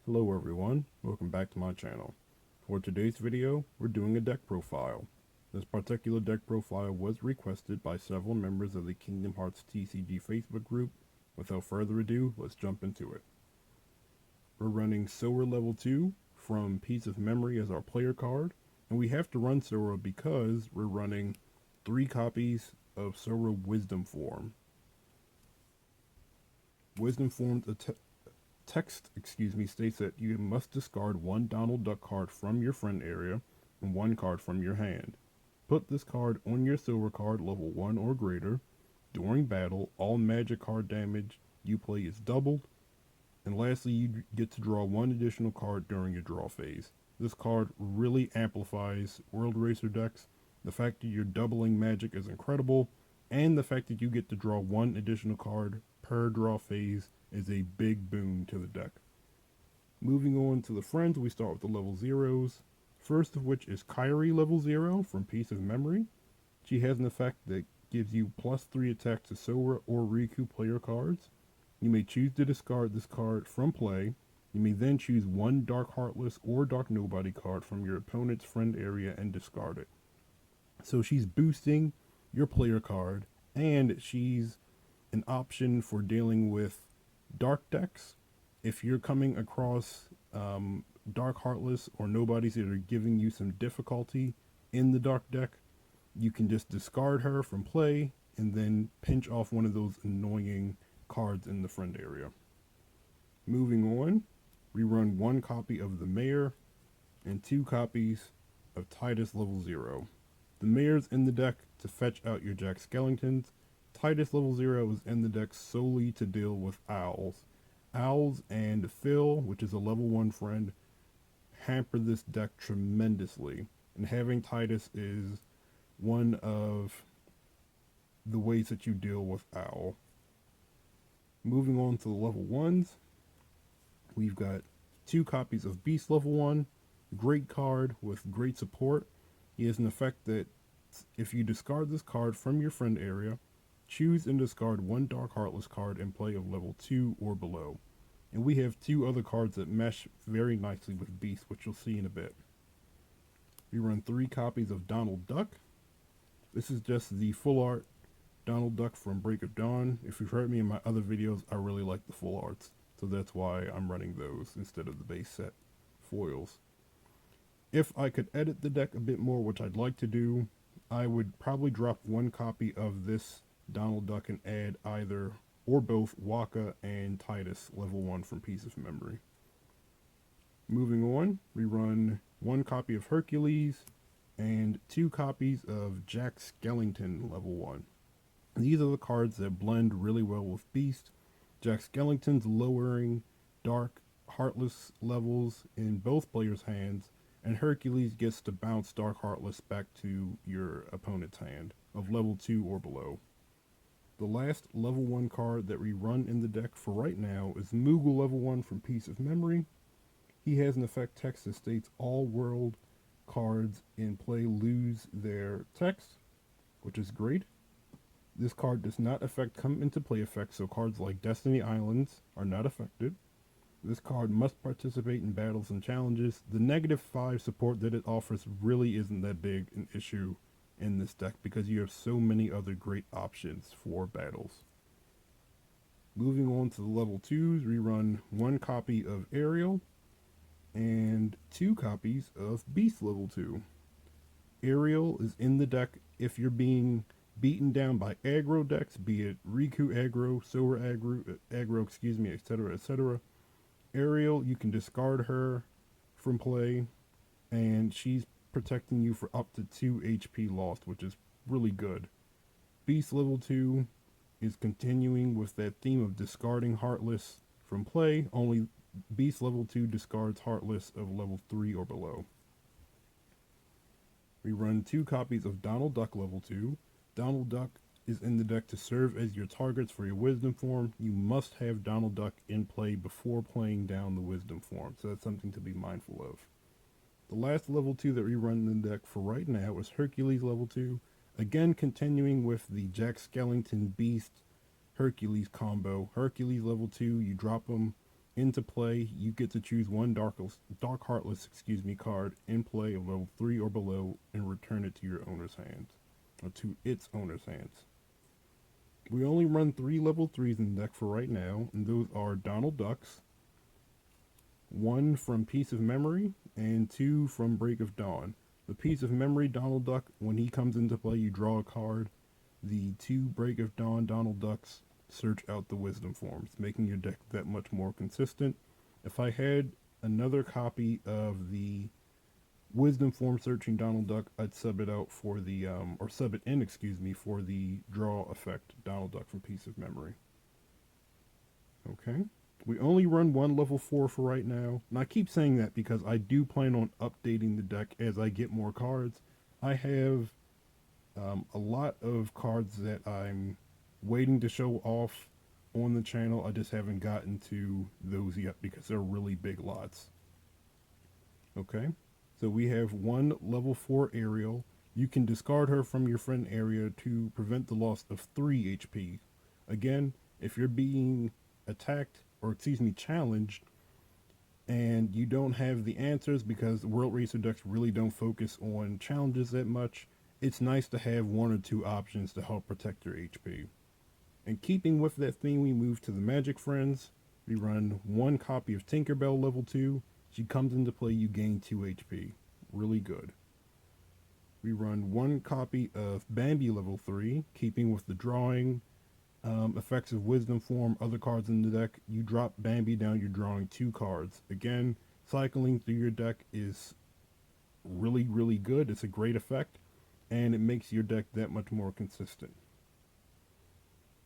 Hello everyone, welcome back to my channel. For today's video, we're doing a deck profile. This particular deck profile was requested by several members of the Kingdom Hearts TCG Facebook group. Without further ado, let's jump into it. We're running Sora level 2 from Piece of Memory as our player card, and we have to run Sora because we're running 3 copies of Sora Wisdom Form. Wisdom Form's text states that you must discard one Donald Duck card from your friend area and one card from your hand. Put this card on your silver card level 1 or greater. During battle, all magic card damage you play is doubled. And lastly, you get to draw one additional card during your draw phase. This card really amplifies World Racer decks. The fact that you're doubling magic is incredible, and the fact that you get to draw one additional card per draw phase is a big boon to the deck. Moving on to the friends, we start with the level 0s. First of which is Kairi level 0 from Piece of Memory. She has an effect that gives you +3 attack to Sora or Riku player cards. You may choose to discard this card from play. You may then choose one Dark Heartless or Dark Nobody card from your opponent's friend area and discard it. So she's boosting your player card, and she's an option for dealing with dark decks. If you're coming across Dark Heartless or Nobodies that are giving you some difficulty in the dark deck, you can just discard her from play and then pinch off one of those annoying cards in the friend area. Moving on, we run 1 copy of the Mayor and 2 copies of Titus level 0. The Mayor's in the deck to fetch out your Jack Skellingtons. Titus level 0 is in the deck solely to deal with owls. Owls and Phil, which is a level 1 friend, hamper this deck tremendously, and having Titus is one of the ways that you deal with owl. Moving on to the level 1s, we've got 2 copies of Beast level 1, great card with great support. He has an effect that if you discard this card from your friend area, choose and discard one Dark Heartless card in play of level 2 or below. And we have 2 other cards that mesh very nicely with Beast, which you'll see in a bit. We run 3 copies of Donald Duck. This is just the full art Donald Duck from Break of Dawn. If you've heard me in my other videos, I really like the full arts, so that's why I'm running those instead of the base set foils. If I could edit the deck a bit more, which I'd like to do, I would probably drop 1 copy of this Donald Duck and add either or both Waka and Titus level 1 from Piece of Memory. Moving on, we run 1 copy of Hercules and 2 copies of Jack Skellington level 1. These are the cards that blend really well with Beast. Jack Skellington's lowering Dark Heartless levels in both players' hands, and Hercules gets to bounce Dark Heartless back to your opponent's hand of level 2 or below. The last level 1 card that we run in the deck for right now is Moogle level 1 from Piece of Memory. He has an effect text that states all world cards in play lose their text, which is great. This card does not come into play effects, so cards like Destiny Islands are not affected. This card must participate in battles and challenges. The -5 support that it offers really isn't that big an issue in this deck because you have so many other great options for battles. Moving on to the level 2s, we run 1 copy of Ariel and 2 copies of Beast level 2. Ariel is in the deck if you're being beaten down by aggro decks, be it Riku aggro, Sora aggro, etc., etc. Ariel, you can discard her from play, and she's protecting you for up to 2 HP lost, which is really good. Beast level 2 is continuing with that theme of discarding Heartless from play, only Beast level 2 discards Heartless of level 3 or below. We run 2 copies of Donald Duck level 2. Donald Duck is in the deck to serve as your targets for your Wisdom Form. You must have Donald Duck in play before playing down the Wisdom Form, so that's something to be mindful of. The last level 2 that we run in the deck for right now is Hercules level 2. Again, continuing with the Jack Skellington Beast Hercules combo. Hercules level 2, you drop him into play, you get to choose one Dark Heartless, card in play of level 3 or below and return it to your owner's hands, or to its owner's hands. We only run 3 level 3s in the deck for right now, and those are Donald Ducks, 1 from Piece of Memory, and 2 from Break of Dawn. The Piece of Memory Donald Duck, when he comes into play, you draw a card. The 2 Break of Dawn Donald Ducks search out the Wisdom Forms, making your deck that much more consistent. If I had another copy of the Wisdom Form searching Donald Duck, I'd sub it out for the, or sub it in, for the draw effect Donald Duck from Piece of Memory. Okay. We only run 1 level 4 for right now. And I keep saying that because I do plan on updating the deck as I get more cards. I have a lot of cards that I'm waiting to show off on the channel. I just haven't gotten to those yet because they're really big lots. Okay, so we have 1 level 4 Ariel. You can discard her from your friend area to prevent the loss of 3 HP. Again, if you're being attacked, or challenged, and you don't have the answers because the World Racer decks really don't focus on challenges that much, it's nice to have 1 or 2 options to help protect your HP. And keeping with that theme, we move to the Magic Friends. We run 1 copy of Tinkerbell level 2. She comes into play, you gain 2 HP. Really good. We run 1 copy of Bambi level 3, keeping with the drawing effects of Wisdom Form, other cards in the deck. You drop Bambi down, you're drawing 2 cards. Again, cycling through your deck is really, really good. It's a great effect, and it makes your deck that much more consistent.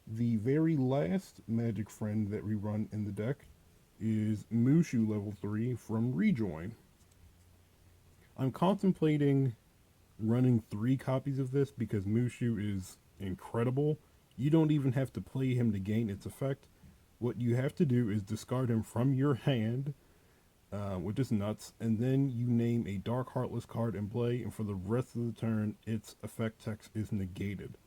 The very last Magic Friend that we run in the deck is Mushu level 3 from Rejoin. I'm contemplating running 3 copies of this because Mushu is incredible. You don't even have to play him to gain its effect. What you have to do is discard him from your hand, which is nuts, and then you name a Dark Heartless card in play, and for the rest of the turn, its effect text is negated.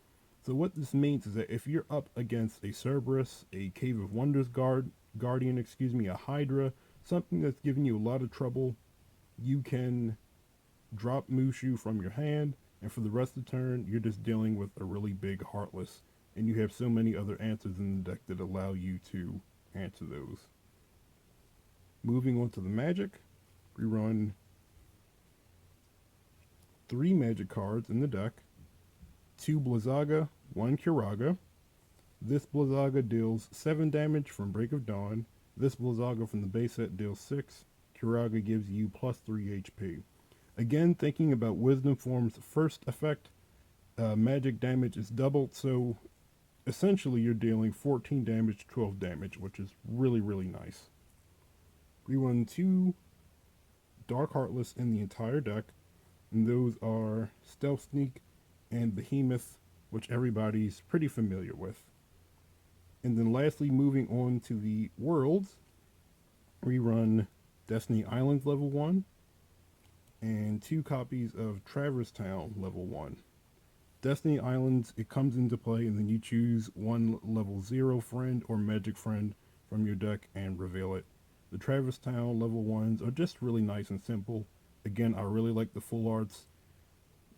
So what this means is that if you're up against a Cerberus, a Cave of Wonders Guardian, a Hydra, something that's giving you a lot of trouble, you can drop Mushu from your hand, and for the rest of the turn, you're just dealing with a really big Heartless, and you have so many other answers in the deck that allow you to answer those. Moving on to the Magic, we run 3 Magic cards in the deck. 2 Blizzaga, 1 Curaga. This Blizzaga deals 7 damage from Break of Dawn. This Blizzaga from the base set deals 6. Curaga gives you plus 3 HP. Again, thinking about Wisdom Form's first effect, magic damage is doubled, so essentially you're dealing 14 damage, 12 damage, which is really, really nice. We run 2 Dark Heartless in the entire deck, and those are Stealth Sneak and Behemoth, which everybody's pretty familiar with. And then lastly, moving on to the worlds, we run Destiny Island level 1 and 2 copies of Traverse Town level 1. Destiny Islands, it comes into play and then you choose 1 level 0 friend or magic friend from your deck and reveal it. The Traverse Town level 1s are just really nice and simple. Again, I really like the full arts.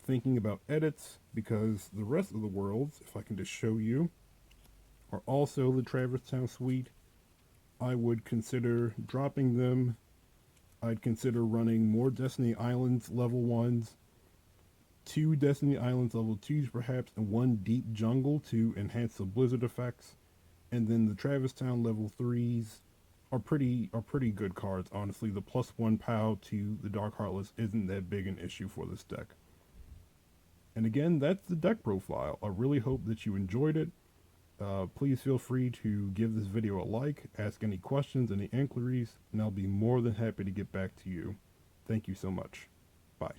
Thinking about edits, because the rest of the worlds, if I can just show you, are also the Traverse Town suite. I would consider dropping them. I'd consider running more Destiny Islands level 1s, 2 Destiny Islands level 2s perhaps, and 1 Deep Jungle to enhance the blizzard effects. And then the Traverse Town level 3s are pretty good cards, honestly. The +1 POW to the Dark Heartless isn't that big an issue for this deck. And again, that's the deck profile. I really hope that you enjoyed it. Please feel free to give this video a like, ask any questions, any inquiries, and I'll be more than happy to get back to you. Thank you so much. Bye.